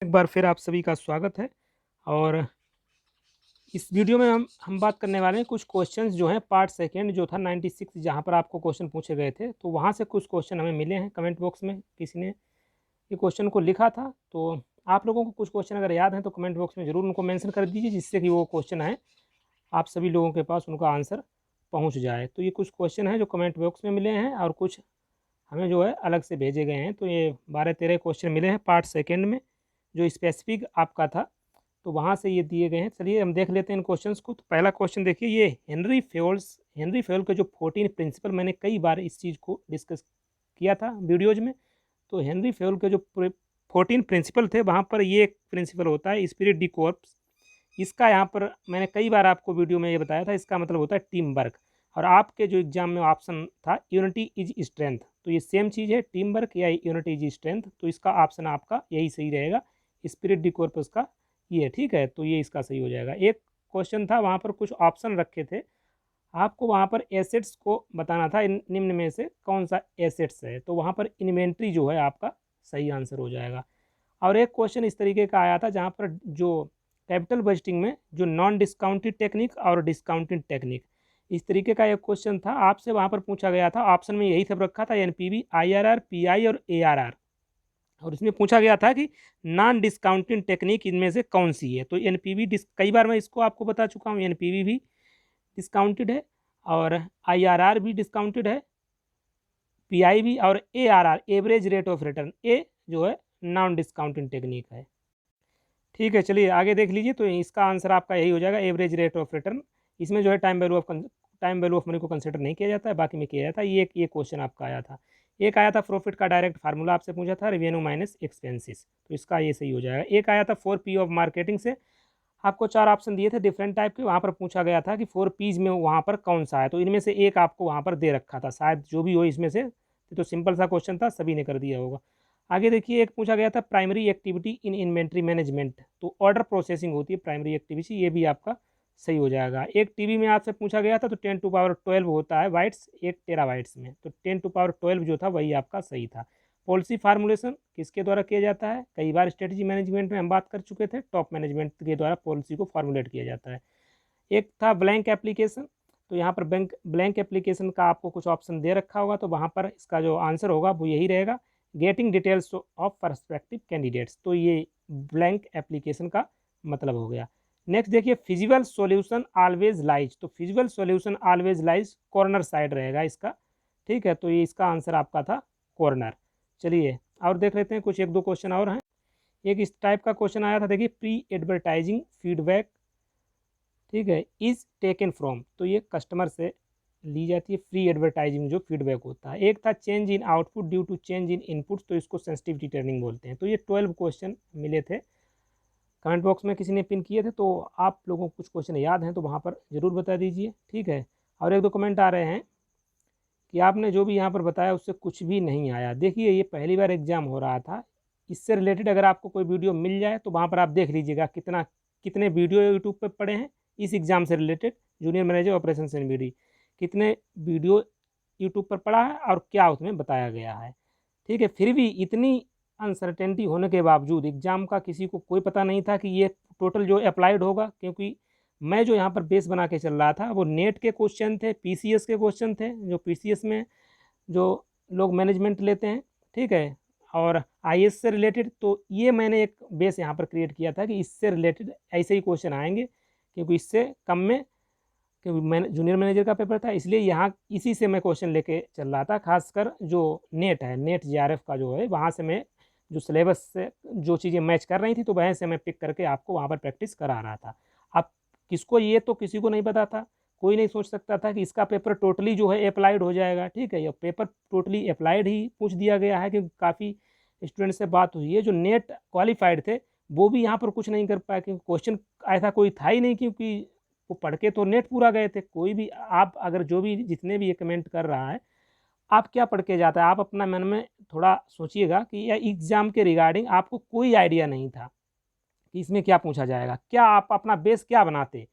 एक बार फिर आप सभी का स्वागत है। और इस वीडियो में हम बात करने वाले हैं कुछ क्वेश्चंस जो हैं पार्ट सेकंड जो था 96, जहां पर आपको क्वेश्चन पूछे गए थे, तो वहां से कुछ क्वेश्चन हमें मिले हैं। कमेंट बॉक्स में किसी ने ये क्वेश्चन को लिखा था, तो आप लोगों को कुछ क्वेश्चन अगर याद हैं तो कमेंट बॉक्स में ज़रूर उनको मेंशन कर दीजिए, जिससे कि वो क्वेश्चन है आप सभी लोगों के पास उनका आंसर पहुँच जाए। तो ये कुछ क्वेश्चन हैं जो कमेंट बॉक्स में मिले हैं और कुछ हमें जो है अलग से भेजे गए हैं। तो ये 12-13 क्वेश्चन मिले हैं पार्ट सेकेंड में, जो स्पेसिफिक आपका था, तो वहाँ से ये दिए गए हैं। चलिए हम देख लेते हैं इन क्वेश्चंस को। तो पहला क्वेश्चन देखिए, ये हेनरी फेवल के जो 14 प्रिंसिपल, मैंने कई बार इस चीज़ को डिस्कस किया था वीडियोज में। तो हेनरी फेवल के जो 14 प्रिंसिपल थे, वहाँ पर ये एक प्रिंसिपल होता है स्पिरिट डी कोर्प्स। इसका यहाँ पर मैंने कई बार आपको वीडियो में ये बताया था, इसका मतलब होता है टीम वर्क। और आपके जो एग्जाम में ऑप्शन था यूनिटी इज स्ट्रेंथ, तो ये सेम चीज़ है, टीम वर्क या यूनिटी इज स्ट्रेंथ। तो इसका ऑप्शन आपका यही सही रहेगा, स्पिरिट डी कॉर्पस का ये, ठीक है। तो ये इसका सही हो जाएगा। एक क्वेश्चन था, वहाँ पर कुछ ऑप्शन रखे थे, आपको वहाँ पर एसेट्स को बताना था, निम्न में से कौन सा एसेट्स है। तो वहाँ पर इन्वेंट्री जो है आपका सही आंसर हो जाएगा। और एक क्वेश्चन इस तरीके का आया था, जहाँ पर जो कैपिटल बजटिंग में जो नॉन डिस्काउंटेड टेक्निक और डिस्काउंटेड टेक्निक, इस तरीके का एक क्वेश्चन था आपसे, वहाँ पर पूछा गया था। ऑप्शन में यही सब रखा था, एनपीवी, आईआरआर, पीआई और एआरआर। और इसमें पूछा गया था कि नॉन डिस्काउंटिंग टेक्निक इनमें से कौन सी है। तो एनपीवी, कई बार मैं इसको आपको बता चुका हूँ, एनपीवी भी डिस्काउंटेड है और आईआरआर भी डिस्काउंटेड है, पीआई भी, और ARR, average rate of return, ए जो है नॉन डिस्काउंटिंग टेक्निक है। ठीक है, चलिए आगे देख लीजिए। तो इसका आंसर आपका यही हो जाएगा, एवरेज रेट ऑफ रिटर्न। इसमें जो है टाइम वैल्यू ऑफ मनी को कंसिडर नहीं किया जाता है, बाकी में किया जाता है। ये क्वेश्चन आपका आया था। एक आया था प्रॉफिट का डायरेक्ट फार्मूला, आपसे पूछा था रेवेन्यू माइनस एक्सपेंसिस, तो इसका ये सही हो जाएगा। एक आया था 4P ऑफ मार्केटिंग से, आपको 4 ऑप्शन दिए थे डिफरेंट टाइप के, वहाँ पर पूछा गया था कि 4Ps में वहाँ पर कौन सा है। तो इनमें से एक आपको वहाँ पर दे रखा था, शायद जो भी हो इसमें से। तो सिंपल सा क्वेश्चन था, सभी ने कर दिया होगा। आगे देखिए, एक पूछा गया था primary activity in inventory management, तो ऑर्डर प्रोसेसिंग होती है प्राइमरी एक्टिविटी, ये भी आपका सही हो जाएगा। एक टीबी में आपसे पूछा गया था, तो 10⁻12 होता है वाइट्स 1 टेराबाइट्स में, तो 10⁻12 जो था वही आपका सही था। पॉलिसी फार्मूलेशन किसके द्वारा किया जाता है, कई बार स्ट्रेटजी मैनेजमेंट में हम बात कर चुके थे, टॉप मैनेजमेंट के द्वारा पॉलिसी को फॉर्मुलेट किया जाता है। एक था ब्लैंक एप्लीकेशन, तो यहाँ पर ब्लैंक एप्लीकेशन का आपको कुछ ऑप्शन दे रखा होगा, तो वहाँ पर इसका जो आंसर होगा वो यही रहेगा, getting details of perspective candidates. तो ये ब्लैंक एप्लीकेशन का मतलब हो गया। नेक्स्ट देखिए, फिजिबल सॉल्यूशन ऑलवेज लाइज, तो feasible solution always lies corner side रहेगा इसका, ठीक है। तो ये इसका आंसर आपका था कॉर्नर। चलिए और देख लेते हैं, कुछ एक दो क्वेश्चन और हैं। एक इस टाइप का क्वेश्चन आया था, देखिए, प्री एडवर्टाइजिंग फीडबैक, ठीक है, इज टेकन फ्रॉम, तो ये कस्टमर से ली जाती है फ्री एडवर्टाइजिंग जो फीडबैक होता है। एक था change in output due to change in input, तो इसको सेंसिटिविटी टर्निंग बोलते हैं। तो ये 12 क्वेश्चन मिले थे, कमेंट बॉक्स में किसी ने पिन किए थे, तो आप लोगों को कुछ क्वेश्चन याद हैं तो वहाँ पर ज़रूर बता दीजिए, ठीक है। और एक दो कमेंट आ रहे हैं कि आपने जो भी यहाँ पर बताया उससे कुछ भी नहीं आया। देखिए, ये पहली बार एग्जाम हो रहा था, इससे रिलेटेड अगर आपको कोई वीडियो मिल जाए तो वहाँ पर आप देख लीजिएगा कितने वीडियो यूट्यूब पर पड़े हैं इस एग्ज़ाम से related, junior manager operation NBD, कितने वीडियो यूट्यूब पर पड़ा है और क्या उसमें बताया गया है, ठीक है। फिर भी इतनी अनसर्टेनिटी होने के बावजूद एग्ज़ाम का किसी को कोई पता नहीं था कि ये टोटल जो अप्लाइड होगा, क्योंकि मैं जो यहाँ पर बेस बना के चल रहा था वो नेट के क्वेश्चन थे, पीसीएस के क्वेश्चन थे, जो पीसीएस में जो लोग मैनेजमेंट लेते हैं, ठीक है, और आईएएस से रिलेटेड। तो ये मैंने एक बेस यहाँ पर क्रिएट किया था कि इससे रिलेटेड ऐसे ही क्वेश्चन आएंगे, क्योंकि इससे कम में, क्योंकि मैंने जूनियर मैनेजर का पेपर था, इसलिए यहाँ इसी से मैं क्वेश्चन लेके चल रहा था। खासकर जो नेट है, नेट जीआरएफ का जो है, वहाँ से मैं जो सिलेबस से जो चीज़ें मैच कर रही थी, तो वहीं से मैं पिक करके आपको वहाँ पर प्रैक्टिस करा रहा था। अब किसको, ये तो किसी को नहीं पता था, कोई नहीं सोच सकता था कि इसका पेपर टोटली जो है अप्लाइड हो जाएगा, ठीक है। यह पेपर टोटली अप्लाइड ही पूछ दिया गया है, क्योंकि काफ़ी स्टूडेंट से बात हुई है जो नेट क्वालिफाइड थे, वो भी यहाँ पर कुछ नहीं कर पाए, क्योंकि क्वेश्चन ऐसा कोई था ही नहीं, क्योंकि वो पढ़ के तो नेट पूरा गए थे। कोई भी, आप अगर जो भी जितने भी ये कमेंट कर रहा है, आप क्या पढ़ के जाता है, आप अपना मन में थोड़ा सोचिएगा कि यह एग्जाम के रिगार्डिंग आपको कोई आइडिया नहीं था कि इसमें क्या पूछा जाएगा, क्या आप अपना बेस क्या बनाते।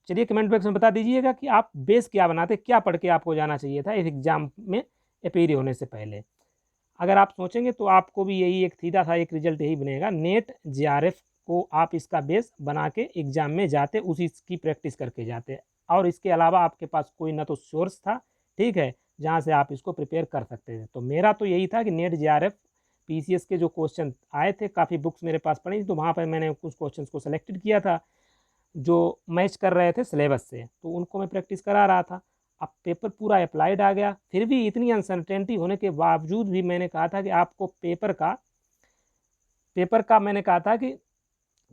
चलिए कमेंट बॉक्स में बता दीजिएगा कि आप बेस क्या बनाते, क्या पढ़ के आपको जाना चाहिए था इस एग्जाम में अपेयर होने से पहले। अगर आप सोचेंगे तो आपको भी यही एक सीधा सा एक रिजल्ट यही बनेगा, नेट जेआरएफ को आप इसका बेस बना के एग्ज़ाम में जाते, उसी की प्रैक्टिस करके जाते, और इसके अलावा आपके पास कोई ना तो सोर्स था, ठीक है, जहाँ से आप इसको प्रिपेयर कर सकते थे। तो मेरा तो यही था कि नेट जेआरएफ पीसीएस के जो क्वेश्चन आए थे, काफ़ी बुक्स मेरे पास पड़ी, तो वहाँ पर मैंने कुछ क्वेश्चंस को सेलेक्टेड किया था जो मैच कर रहे थे सिलेबस से, तो उनको मैं प्रैक्टिस करा रहा था। अब पेपर पूरा अप्लाइड आ गया, फिर भी इतनी अनसर्टेनिटी होने के बावजूद भी मैंने कहा था कि आपको पेपर का मैंने कहा था कि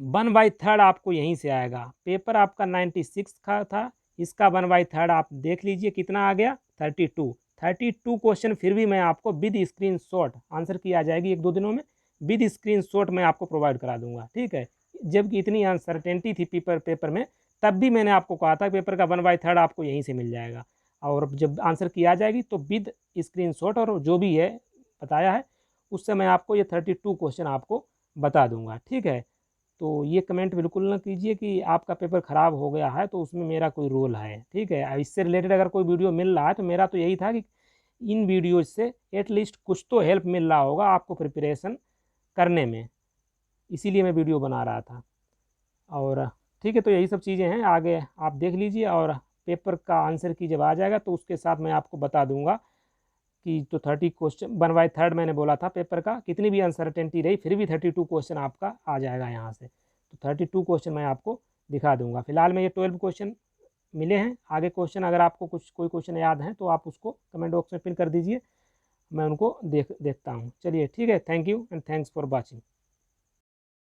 1/3 आपको यहीं से आएगा। पेपर आपका 96 का था, इसका 1/3 आप देख लीजिए कितना आ गया, 32 क्वेश्चन फिर भी मैं आपको विद स्क्रीनशॉट, आंसर की आ जाएगी 1-2 दिनों में, विद स्क्रीनशॉट मैं आपको प्रोवाइड करा दूंगा, ठीक है। जबकि इतनी अनसर्टेनिटी थी पेपर में, तब भी मैंने आपको कहा था पेपर का 1/3 आपको यहीं से मिल जाएगा, और जब आंसर की आ जाएगी तो विद स्क्रीनशॉट और जो भी है बताया है उससे मैं आपको ये 32 क्वेश्चन आपको बता दूंगा, ठीक है। तो ये कमेंट बिल्कुल ना कीजिए कि आपका पेपर ख़राब हो गया है तो उसमें मेरा कोई रोल है, ठीक है। इससे रिलेटेड अगर कोई वीडियो मिल रहा है तो मेरा तो यही था कि इन वीडियोज से एटलीस्ट कुछ तो हेल्प मिल रहा होगा आपको प्रिपरेशन करने में, इसीलिए मैं वीडियो बना रहा था। और ठीक है, तो यही सब चीज़ें हैं, आगे आप देख लीजिए, और पेपर का आंसर की जब आ जाएगा तो उसके साथ मैं आपको बता दूंगा कि जो 30 क्वेश्चन 1/3 मैंने बोला था पेपर का, कितनी भी अनसर्टेनिटी रही फिर भी 32 क्वेश्चन आपका आ जाएगा यहाँ से। तो 32 क्वेश्चन मैं आपको दिखा दूंगा। फिलहाल में ये 12 क्वेश्चन मिले हैं, आगे क्वेश्चन अगर आपको कोई क्वेश्चन याद है तो आप उसको कमेंट बॉक्स में पिन कर दीजिए, मैं उनको देखता हूँ। चलिए ठीक है, thank you and thanks for watching.